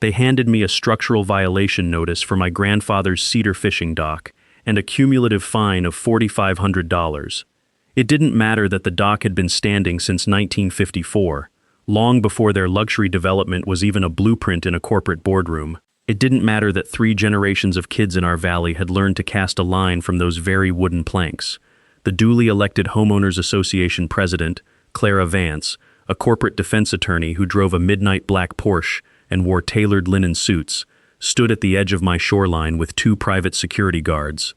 They handed me a structural violation notice for my grandfather's cedar fishing dock and a cumulative fine of $4,500. It didn't matter that the dock had been standing since 1954, long before their luxury development was even a blueprint in a corporate boardroom. It didn't matter that 3 generations of kids in our valley had learned to cast a line from those very wooden planks. The duly elected Homeowners Association president, Clara Vance, a corporate defense attorney who drove a midnight black Porsche and wore tailored linen suits, stood at the edge of my shoreline with 2 private security guards.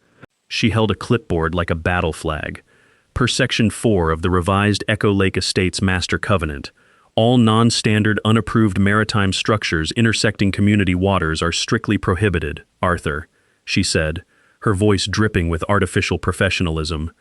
She held a clipboard like a battle flag. Per Section 4 of the revised Echo Lake Estates Master Covenant, all non-standard, unapproved maritime structures intersecting community waters are strictly prohibited, Arthur, she said, her voice dripping with artificial professionalism.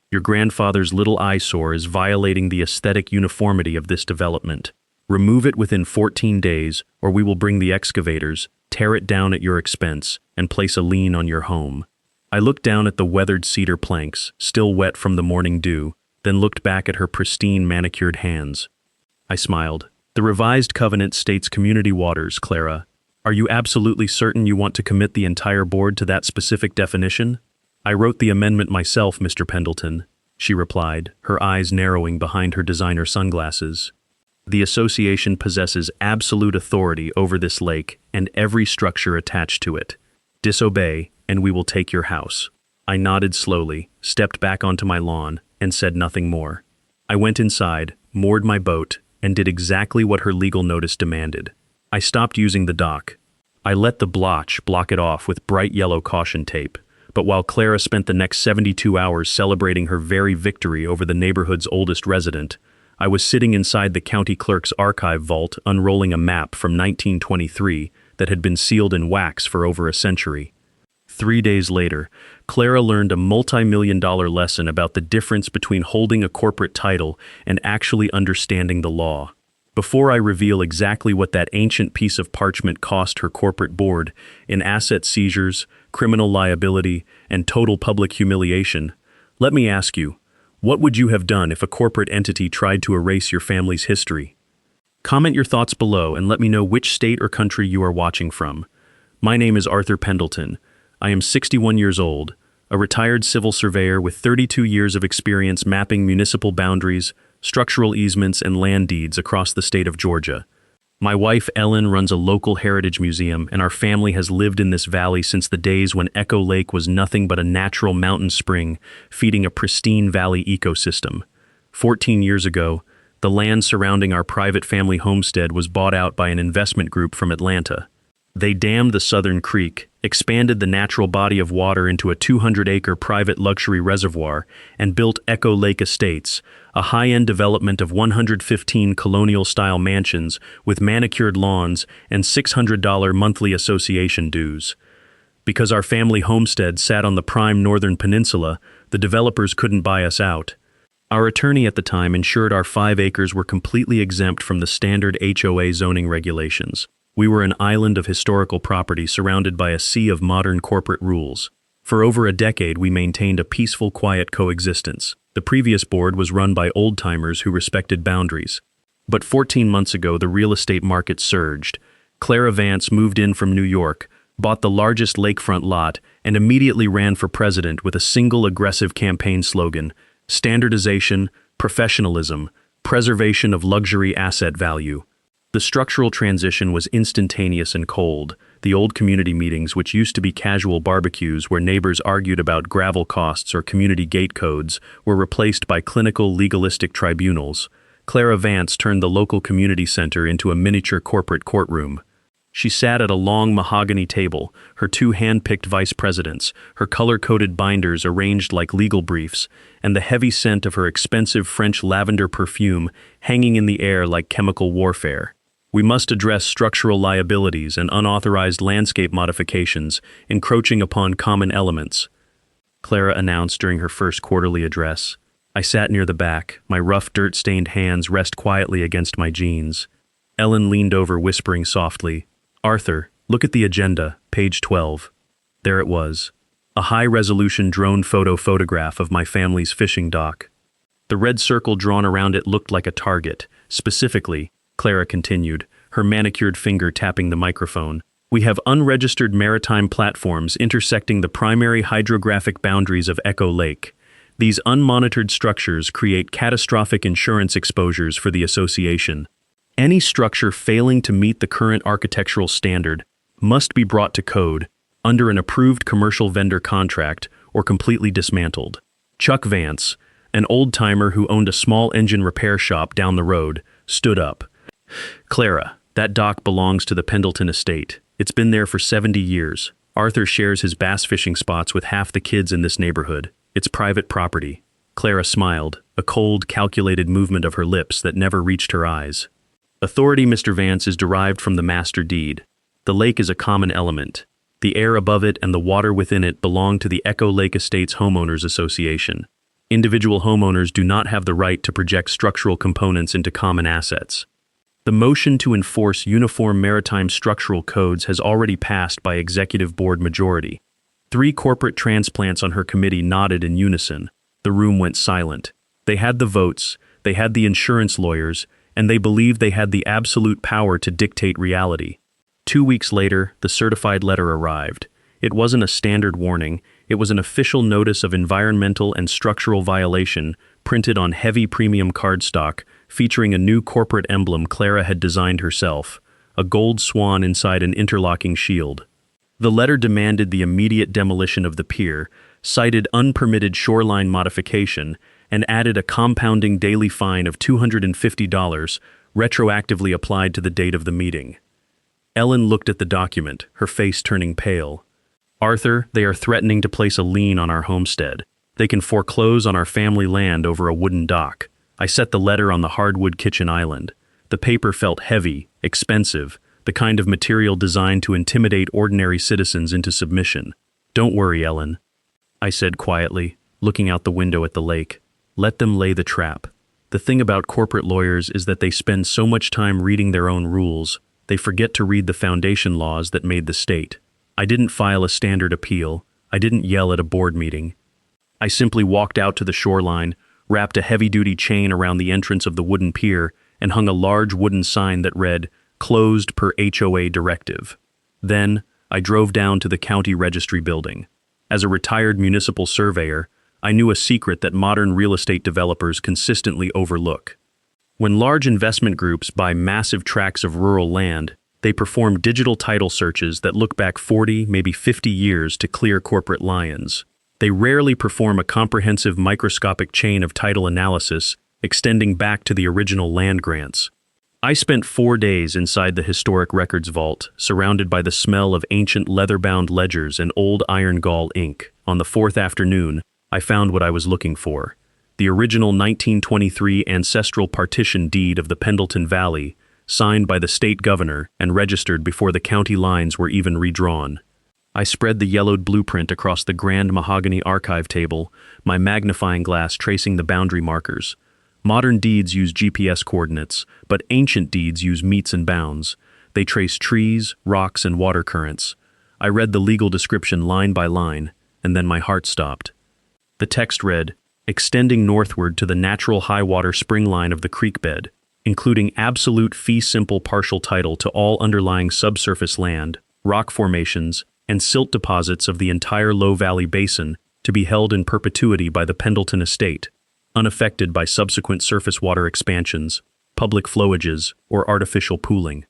Your grandfather's little eyesore is violating the aesthetic uniformity of this development. Remove it within 14 days, or we will bring the excavators, tear it down at your expense, and place a lien on your home. I looked down at the weathered cedar planks, still wet from the morning dew, then looked back at her pristine manicured hands. I smiled. The revised covenant states community waters, Clara. Are you absolutely certain you want to commit the entire board to that specific definition? I wrote the amendment myself, Mr. Pendleton, she replied, her eyes narrowing behind her designer sunglasses. The association possesses absolute authority over this lake and every structure attached to it. Disobey, and we will take your house. I nodded slowly, stepped back onto my lawn, and said nothing more. I went inside, moored my boat, and did exactly what her legal notice demanded. I stopped using the dock. I let the blotch block it off with bright yellow caution tape. But while Clara spent the next 72 hours celebrating her very victory over the neighborhood's oldest resident, I was sitting inside the county clerk's archive vault unrolling a map from 1923 that had been sealed in wax for over a century. 3 days later, Clara learned a multi-million-dollar lesson about the difference between holding a corporate title and actually understanding the law. Before I reveal exactly what that ancient piece of parchment cost her corporate board in asset seizures, criminal liability, and total public humiliation, let me ask you, what would you have done if a corporate entity tried to erase your family's history? Comment your thoughts below and let me know which state or country you are watching from. My name is Arthur Pendleton. I am 61 years old, a retired civil surveyor with 32 years of experience mapping municipal boundaries, structural easements, and land deeds across the state of Georgia. My wife, Ellen, runs a local heritage museum, and our family has lived in this valley since the days when Echo Lake was nothing but a natural mountain spring feeding a pristine valley ecosystem. 14 years ago, the land surrounding our private family homestead was bought out by an investment group from Atlanta. They dammed the Southern Creek, expanded the natural body of water into a 200-acre private luxury reservoir, and built Echo Lake Estates, a high-end development of 115 colonial-style mansions with manicured lawns and $600 monthly association dues. Because our family homestead sat on the prime northern peninsula, the developers couldn't buy us out. Our attorney at the time ensured our 5 acres were completely exempt from the standard HOA zoning regulations. We were an island of historical property surrounded by a sea of modern corporate rules. For over a decade, we maintained a peaceful, quiet coexistence. The previous board was run by old-timers who respected boundaries. But 14 months ago, the real estate market surged. Clara Vance moved in from New York, bought the largest lakefront lot, and immediately ran for president with a single aggressive campaign slogan: standardization, professionalism, preservation of luxury asset value. The structural transition was instantaneous and cold. The old community meetings, which used to be casual barbecues where neighbors argued about gravel costs or community gate codes, were replaced by clinical, legalistic tribunals. Clara Vance turned the local community center into a miniature corporate courtroom. She sat at a long mahogany table, her 2 hand-picked vice presidents, her color-coded binders arranged like legal briefs, and the heavy scent of her expensive French lavender perfume hanging in the air like chemical warfare. We must address structural liabilities and unauthorized landscape modifications encroaching upon common elements, Clara announced during her first quarterly address. I sat near the back, my rough dirt-stained hands rest quietly against my jeans. Ellen leaned over, whispering softly, "Arthur, look at the agenda, page 12. There it was, a high-resolution drone photograph of my family's fishing dock. The red circle drawn around it looked like a target. Specifically, Clara continued, her manicured finger tapping the microphone. "We have unregistered maritime platforms intersecting the primary hydrographic boundaries of Echo Lake. These unmonitored structures create catastrophic insurance exposures for the association. Any structure failing to meet the current architectural standard must be brought to code under an approved commercial vendor contract or completely dismantled." Chuck Vance, an old-timer who owned a small engine repair shop down the road, stood up. "Clara, that dock belongs to the Pendleton estate. It's been there for 70 years. Arthur shares his bass fishing spots with half the kids in this neighborhood. It's private property." Clara smiled, a cold, calculated movement of her lips that never reached her eyes. "Authority, Mr. Vance, is derived from the master deed. The lake is a common element. The air above it and the water within it belong to the Echo Lake Estates Homeowners Association. Individual homeowners do not have the right to project structural components into common assets. The motion to enforce uniform maritime structural codes has already passed by executive board majority." 3 corporate transplants on her committee nodded in unison. The room went silent. They had the votes, they had the insurance lawyers, and they believed they had the absolute power to dictate reality. 2 weeks later, the certified letter arrived. It wasn't a standard warning, it was an official notice of environmental and structural violation printed on heavy premium cardstock featuring a new corporate emblem Clara had designed herself, a gold swan inside an interlocking shield. The letter demanded the immediate demolition of the pier, cited unpermitted shoreline modification, and added a compounding daily fine of $250, retroactively applied to the date of the meeting. Ellen looked at the document, her face turning pale. "Arthur, they are threatening to place a lien on our homestead. They can foreclose on our family land over a wooden dock." I set the letter on the hardwood kitchen island. The paper felt heavy, expensive, the kind of material designed to intimidate ordinary citizens into submission. "Don't worry, Ellen," I said quietly, looking out the window at the lake. "Let them lay the trap. The thing about corporate lawyers is that they spend so much time reading their own rules, they forget to read the foundation laws that made the state. I didn't file a standard appeal. I didn't yell at a board meeting. I simply walked out to the shoreline, wrapped a heavy-duty chain around the entrance of the wooden pier, and hung a large wooden sign that read, "Closed per HOA directive." Then, I drove down to the county registry building. As a retired municipal surveyor, I knew a secret that modern real estate developers consistently overlook. When large investment groups buy massive tracts of rural land, they perform digital title searches that look back 40, maybe 50 years to clear corporate liens. They rarely perform a comprehensive microscopic chain of title analysis extending back to the original land grants. I spent 4 days inside the historic records vault, surrounded by the smell of ancient leather-bound ledgers and old iron gall ink. On the 4th afternoon, I found what I was looking for: the original 1923 ancestral partition deed of the Pendleton Valley, signed by the state governor and registered before the county lines were even redrawn. I spread the yellowed blueprint across the grand mahogany archive table, my magnifying glass tracing the boundary markers. Modern deeds use GPS coordinates, but ancient deeds use metes and bounds. They trace trees, rocks, and water currents. I read the legal description line by line, and then my heart stopped. The text read, "Extending northward to the natural high-water spring line of the creek bed, including absolute fee simple partial title to all underlying subsurface land, rock formations, and silt deposits of the entire Low Valley Basin to be held in perpetuity by the Pendleton Estate, unaffected by subsequent surface water expansions, public flowages, or artificial pooling."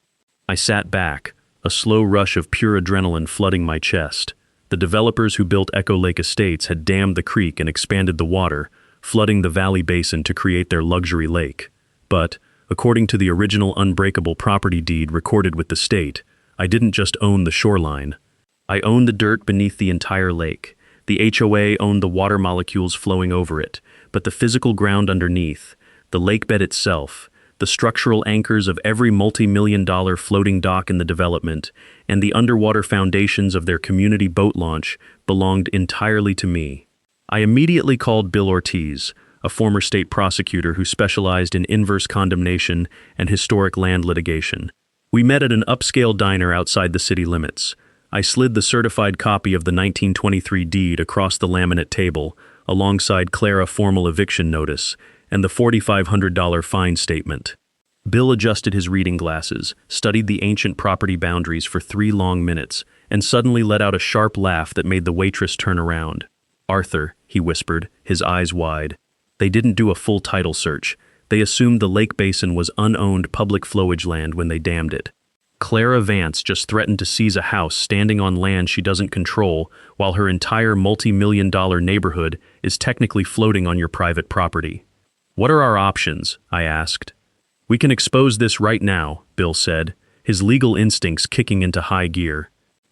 I sat back, a slow rush of pure adrenaline flooding my chest. The developers who built Echo Lake Estates had dammed the creek and expanded the water, flooding the valley basin to create their luxury lake. But, according to the original unbreakable property deed recorded with the state, I didn't just own the shoreline. I owned the dirt beneath the entire lake. The HOA owned the water molecules flowing over it, but the physical ground underneath, the lakebed itself, the structural anchors of every multi-million-dollar floating dock in the development, and the underwater foundations of their community boat launch belonged entirely to me. I immediately called Bill Ortiz, a former state prosecutor who specialized in inverse condemnation and historic land litigation. We met at an upscale diner outside the city limits. I slid the certified copy of the 1923 deed across the laminate table, alongside Clara's formal eviction notice and the $4,500 fine statement. Bill adjusted his reading glasses, studied the ancient property boundaries for 3 long minutes, and suddenly let out a sharp laugh that made the waitress turn around. "Arthur," he whispered, his eyes wide. "They didn't do a full title search. They assumed the lake basin was unowned public flowage land when they dammed it. Clara Vance just threatened to seize a house standing on land she doesn't control, while her entire multi-million-dollar neighborhood is technically floating on your private property." "What are our options?" I asked. "We can expose this right now," Bill said, his legal instincts kicking into high gear.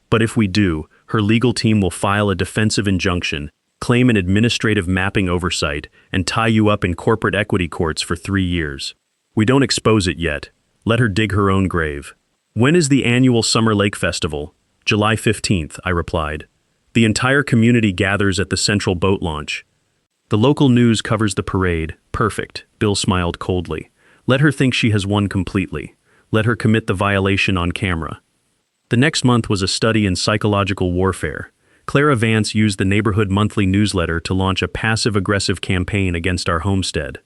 "But if we do, her legal team will file a defensive injunction, claim an administrative mapping oversight, and tie you up in corporate equity courts for 3 years. We don't expose it yet. Let her dig her own grave." "When is the annual Summer Lake Festival?" "July 15th, I replied. "The entire community gathers at the central boat launch." "The local news covers the parade. Perfect," Bill smiled coldly. "Let her think she has won completely. Let her commit the violation on camera." The next month was a study in psychological warfare. Clara Vance used the neighborhood monthly newsletter to launch a passive-aggressive campaign against our homestead.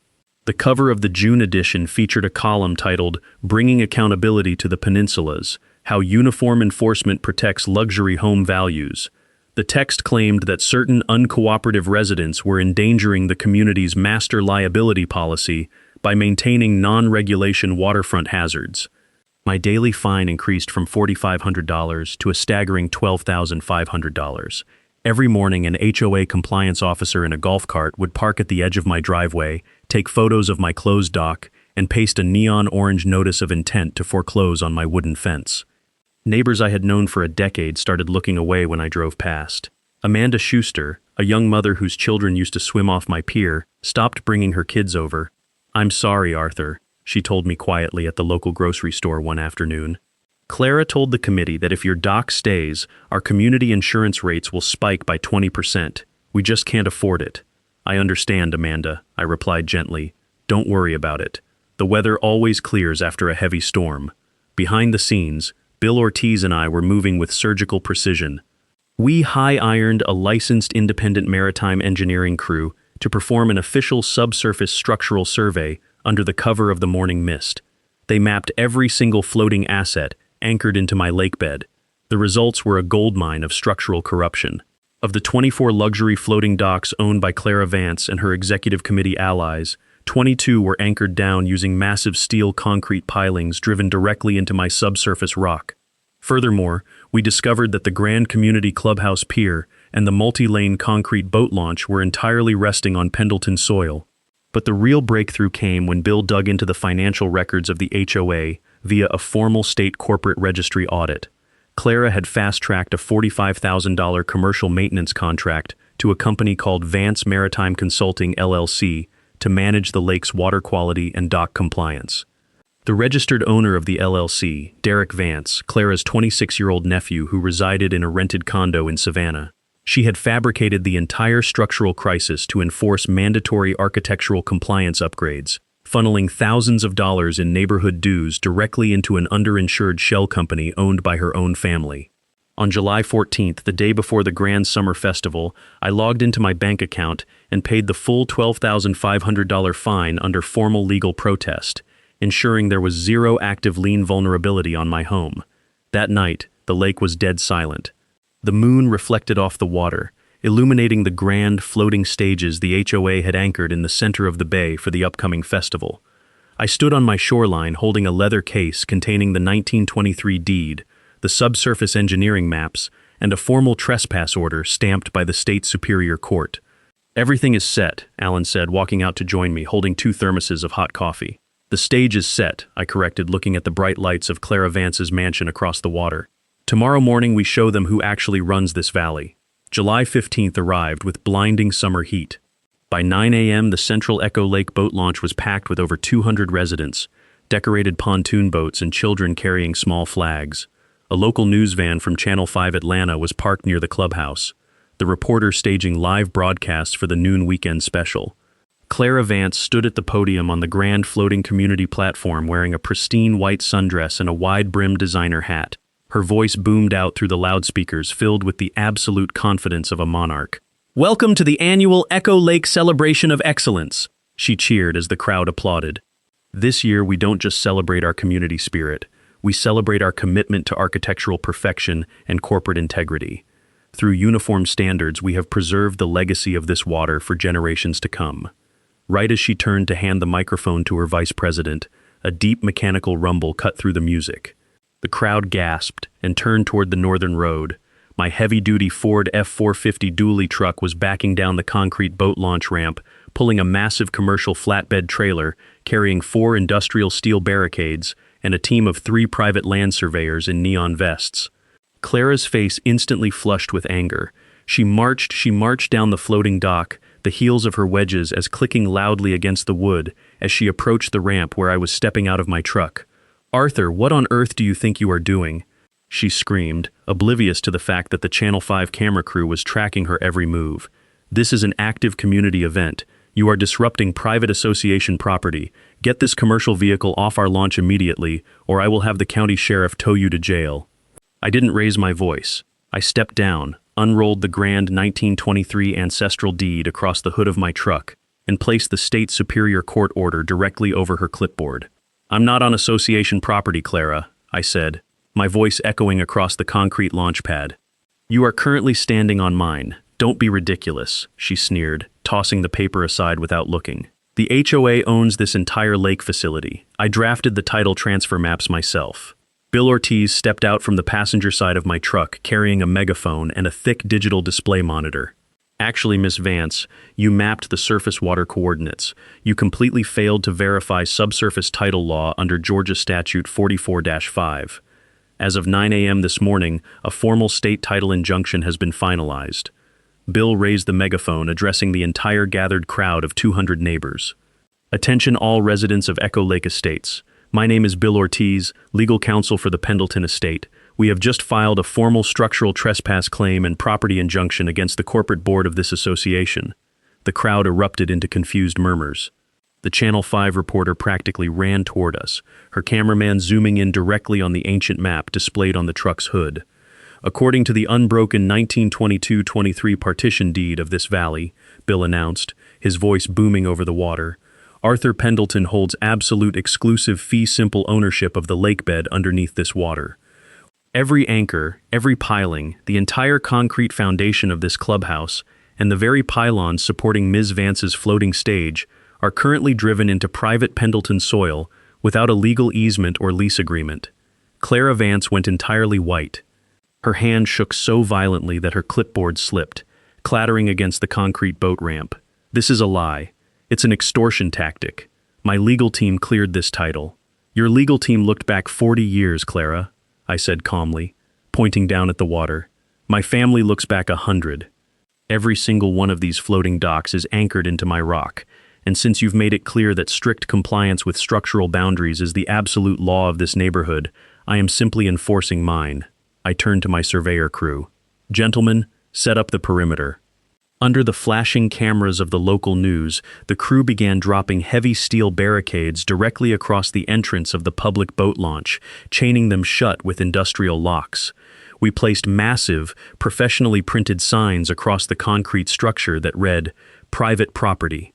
The cover of the June edition featured a column titled "Bringing Accountability to the Peninsulas: How Uniform Enforcement Protects Luxury Home Values." The text claimed that certain uncooperative residents were endangering the community's master liability policy by maintaining non-regulation waterfront hazards. My daily fine increased from $4,500 to a staggering $12,500. Every morning, an HOA compliance officer in a golf cart would park at the edge of my driveway, take photos of my closed dock, and paste a neon orange notice of intent to foreclose on my wooden fence. Neighbors I had known for a decade started looking away when I drove past. Amanda Schuster, a young mother whose children used to swim off my pier, stopped bringing her kids over. "I'm sorry, Arthur," she told me quietly at the local grocery store one afternoon. "Clara told the committee that if your dock stays, our community insurance rates will spike by 20%. We just can't afford it." "I understand, Amanda," I replied gently. "Don't worry about it. The weather always clears after a heavy storm." Behind the scenes, Bill Ortiz and I were moving with surgical precision. We high-ironed a licensed independent maritime engineering crew to perform an official subsurface structural survey under the cover of the morning mist. They mapped every single floating asset anchored into my lakebed. The results were a goldmine of structural corruption. Of the 24 luxury floating docks owned by Clara Vance and her executive committee allies, 22 were anchored down using massive steel concrete pilings driven directly into my subsurface rock. Furthermore, we discovered that the Grand Community Clubhouse Pier and the multi-lane concrete boat launch were entirely resting on Pendleton soil. But the real breakthrough came when Bill dug into the financial records of the HOA via a formal state corporate registry audit. Clara had fast-tracked a $45,000 commercial maintenance contract to a company called Vance Maritime Consulting LLC to manage the lake's water quality and dock compliance. The registered owner of the LLC, Derek Vance, Clara's 26-year-old nephew who resided in a rented condo in Savannah. She had fabricated the entire structural crisis to enforce mandatory architectural compliance upgrades, funneling thousands of dollars in neighborhood dues directly into an underinsured shell company owned by her own family. On July 14th, the day before the Grand Summer Festival, I logged into my bank account and paid the full $12,500 fine under formal legal protest, ensuring there was zero active lien vulnerability on my home. That night, the lake was dead silent. The moon reflected off the water, illuminating the grand floating stages the HOA had anchored in the center of the bay for the upcoming festival. I stood on my shoreline holding a leather case containing the 1923 deed, the subsurface engineering maps, and a formal trespass order stamped by the state superior court. "Everything is set," Alan said, walking out to join me, holding 2 thermoses of hot coffee. "The stage is set," I corrected, looking at the bright lights of Clara Vance's mansion across the water. "Tomorrow morning we show them who actually runs this valley." July 15th arrived with blinding summer heat. By 9 a.m., the Central Echo Lake boat launch was packed with over 200 residents, decorated pontoon boats and children carrying small flags. A local news van from Channel 5 Atlanta was parked near the clubhouse, the reporter staging live broadcasts for the noon weekend special. Clara Vance stood at the podium on the grand floating community platform wearing a pristine white sundress and a wide-brimmed designer hat. Her voice boomed out through the loudspeakers, filled with the absolute confidence of a monarch. "Welcome to the annual Echo Lake Celebration of Excellence," she cheered as the crowd applauded. This year, we don't just celebrate our community spirit, we celebrate our commitment to architectural perfection and corporate integrity. Through uniform standards, we have preserved the legacy of this water for generations to come. Right as she turned to hand the microphone to her vice president, a deep mechanical rumble cut through the music. The crowd gasped and turned toward the northern road. My heavy-duty Ford F-450 dually truck was backing down the concrete boat launch ramp, pulling a massive commercial flatbed trailer carrying 4 industrial steel barricades and a team of 3 private land surveyors in neon vests. Clara's face instantly flushed with anger. She marched down the floating dock, the heels of her wedges as clicking loudly against the wood as she approached the ramp where I was stepping out of my truck. "Arthur, what on earth do you think you are doing?" she screamed, oblivious to the fact that the Channel 5 camera crew was tracking her every move. "This is an active community event. You are disrupting private association property. Get this commercial vehicle off our launch immediately, or I will have the county sheriff tow you to jail." I didn't raise my voice. I stepped down, unrolled the grand 1923 ancestral deed across the hood of my truck, and placed the state superior court order directly over her clipboard. "I'm not on association property, Clara," I said, my voice echoing across the concrete launch pad. "You are currently standing on mine. Don't be ridiculous," she sneered, tossing the paper aside without looking. "The HOA owns this entire lake facility. I drafted the title transfer maps myself." Bill Ortiz stepped out from the passenger side of my truck carrying a megaphone and a thick digital display monitor. "Actually, Miss Vance, you mapped the surface water coordinates. You completely failed to verify subsurface title law under Georgia Statute 44-5. As of 9 a.m. this morning, a formal state title injunction has been finalized." Bill raised the megaphone, addressing the entire gathered crowd of 200 neighbors. "Attention all residents of Echo Lake Estates. My name is Bill Ortiz, legal counsel for the Pendleton estate. We have just filed a formal structural trespass claim and property injunction against the corporate board of this association." The crowd erupted into confused murmurs. The Channel 5 reporter practically ran toward us, her cameraman zooming in directly on the ancient map displayed on the truck's hood. "According to the unbroken 1922-23 partition deed of this valley," Bill announced, his voice booming over the water, "Arthur Pendleton holds absolute exclusive fee-simple ownership of the lakebed underneath this water. Every anchor, every piling, the entire concrete foundation of this clubhouse, and the very pylons supporting Ms. Vance's floating stage are currently driven into private Pendleton soil without a legal easement or lease agreement." Clara Vance went entirely white. Her hand shook so violently that her clipboard slipped, clattering against the concrete boat ramp. "This is a lie. It's an extortion tactic. My legal team cleared this title." "Your legal team looked back 40 years, Clara," I said calmly, pointing down at the water. "My family looks back 100. Every single one of these floating docks is anchored into my rock, and since you've made it clear that strict compliance with structural boundaries is the absolute law of this neighborhood, I am simply enforcing mine." I turned to my surveyor crew. "Gentlemen, set up the perimeter." Under the flashing cameras of the local news, the crew began dropping heavy steel barricades directly across the entrance of the public boat launch, chaining them shut with industrial locks. We placed massive, professionally printed signs across the concrete structure that read, "Private property.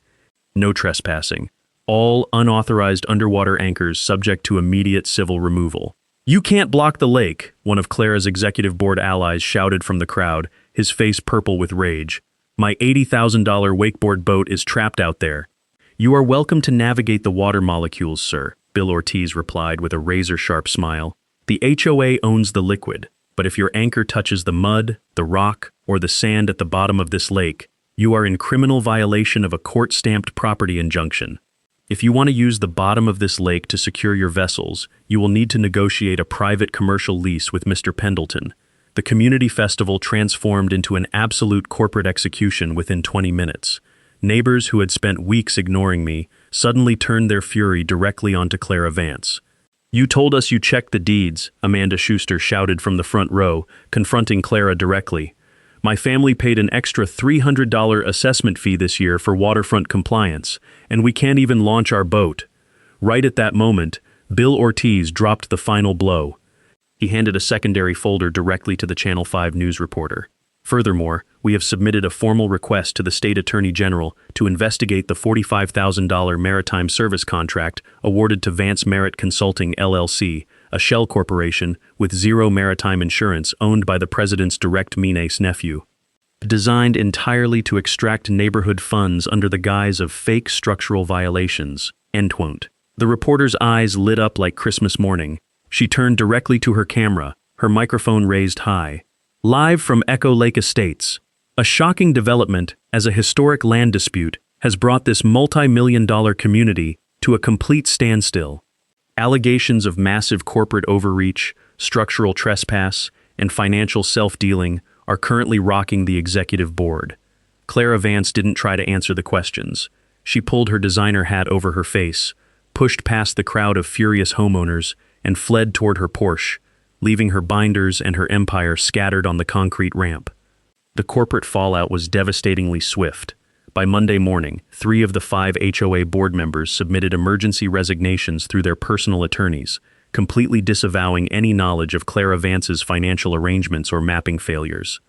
No trespassing. All unauthorized underwater anchors subject to immediate civil removal." "You can't block the lake," one of Clara's executive board allies shouted from the crowd, his face purple with rage. "My $80,000 wakeboard boat is trapped out there." "You are welcome to navigate the water molecules, sir," Bill Ortiz replied with a razor-sharp smile. "The HOA owns the liquid, but if your anchor touches the mud, the rock, or the sand at the bottom of this lake, you are in criminal violation of a court-stamped property injunction. If you want to use the bottom of this lake to secure your vessels, you will need to negotiate a private commercial lease with Mr. Pendleton." The community festival transformed into an absolute corporate execution within 20 minutes. Neighbors who had spent weeks ignoring me suddenly turned their fury directly onto Clara Vance. "You told us you checked the deeds," Amanda Schuster shouted from the front row, confronting Clara directly. "My family paid an extra $300 assessment fee this year for waterfront compliance, and we can't even launch our boat." Right at that moment, Bill Ortiz dropped the final blow. He handed a secondary folder directly to the Channel 5 news reporter. Furthermore, we have submitted a formal request to the State Attorney General to investigate the $45,000 maritime service contract awarded to Vance Merit Consulting LLC, a shell corporation with zero maritime insurance owned by the president's direct mean-ace nephew. Designed entirely to extract neighborhood funds under the guise of fake structural violations. End quote. The reporter's eyes lit up like Christmas morning. She turned directly to her camera, her microphone raised high. Live from Echo Lake Estates. A shocking development, as a historic land dispute has brought this multi-million-dollar community to a complete standstill. Allegations of massive corporate overreach, structural trespass, and financial self-dealing are currently rocking the executive board. Clara Vance didn't try to answer the questions. She pulled her designer hat over her face, pushed past the crowd of furious homeowners, and fled toward her Porsche, leaving her binders and her empire scattered on the concrete ramp. The corporate fallout was devastatingly swift. By Monday morning, 3 of the 5 HOA board members submitted emergency resignations through their personal attorneys, completely disavowing any knowledge of Clara Vance's financial arrangements or mapping failures.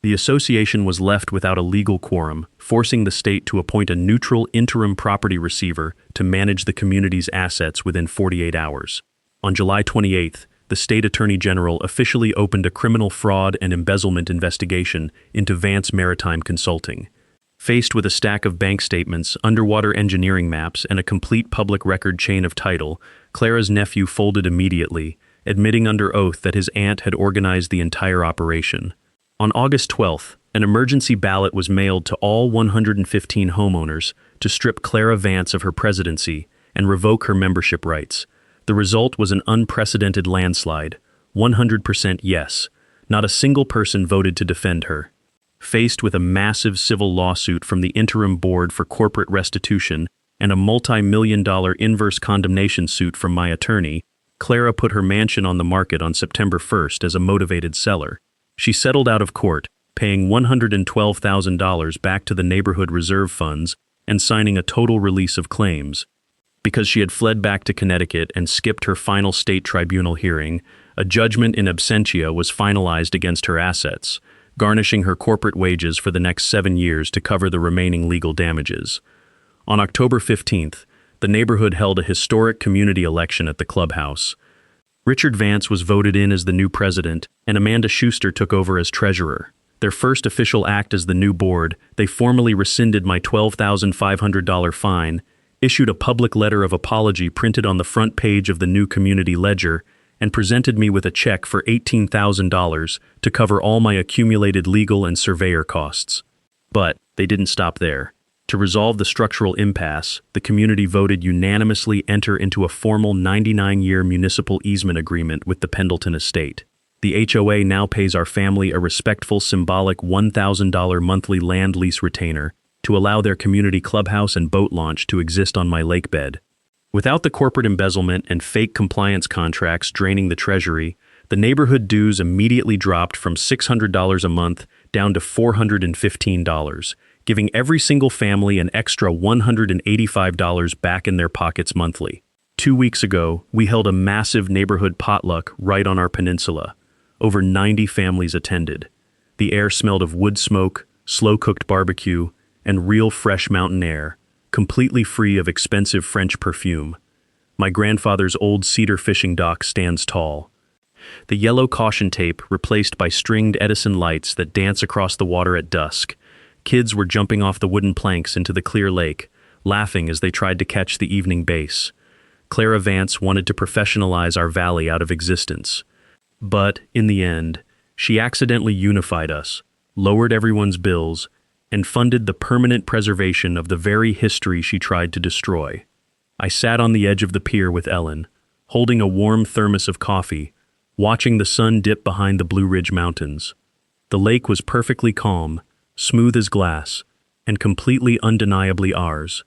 The association was left without a legal quorum, forcing the state to appoint a neutral interim property receiver to manage the community's assets within 48 hours. On July 28th, the State Attorney General officially opened a criminal fraud and embezzlement investigation into Vance Maritime Consulting. Faced with a stack of bank statements, underwater engineering maps, and a complete public record chain of title, Clara's nephew folded immediately, admitting under oath that his aunt had organized the entire operation. On August 12th, an emergency ballot was mailed to all 115 homeowners to strip Clara Vance of her presidency and revoke her membership rights. The result was an unprecedented landslide, 100% yes. Not a single person voted to defend her. Faced with a massive civil lawsuit from the interim board for corporate restitution and a multi-million-dollar inverse condemnation suit from my attorney, Clara put her mansion on the market on September 1st as a motivated seller. She settled out of court, paying $112,000 back to the neighborhood reserve funds and signing a total release of claims. Because she had fled back to Connecticut and skipped her final state tribunal hearing, a judgment in absentia was finalized against her assets, garnishing her corporate wages for the next 7 years to cover the remaining legal damages. On October 15th, the neighborhood held a historic community election at the clubhouse. Richard Vance was voted in as the new president, and Amanda Schuster took over as treasurer. Their first official act as the new board, they formally rescinded my $12,500 fine, issued a public letter of apology printed on the front page of the new community ledger, and presented me with a check for $18,000 to cover all my accumulated legal and surveyor costs. But they didn't stop there. To resolve the structural impasse, the community voted unanimously enter into a formal 99-year municipal easement agreement with the Pendleton estate. The HOA now pays our family a respectful symbolic $1,000 monthly land lease retainer to allow their community clubhouse and boat launch to exist on my lake bed. Without the corporate embezzlement and fake compliance contracts draining the treasury, the neighborhood dues immediately dropped from $600 a month down to $415, giving every single family an extra $185 back in their pockets monthly. 2 weeks ago, we held a massive neighborhood potluck right on our peninsula. Over 90 families attended. The air smelled of wood smoke, slow-cooked barbecue, and real fresh mountain air, completely free of expensive French perfume. My grandfather's old cedar fishing dock stands tall. The yellow caution tape replaced by stringed Edison lights that dance across the water at dusk. Kids were jumping off the wooden planks into the clear lake, laughing as they tried to catch the evening bass. Clara Vance wanted to professionalize our valley out of existence. But, in the end, she accidentally unified us, lowered everyone's bills, and funded the permanent preservation of the very history she tried to destroy. I sat on the edge of the pier with Ellen, holding a warm thermos of coffee, watching the sun dip behind the Blue Ridge Mountains. The lake was perfectly calm, smooth as glass, and completely undeniably ours.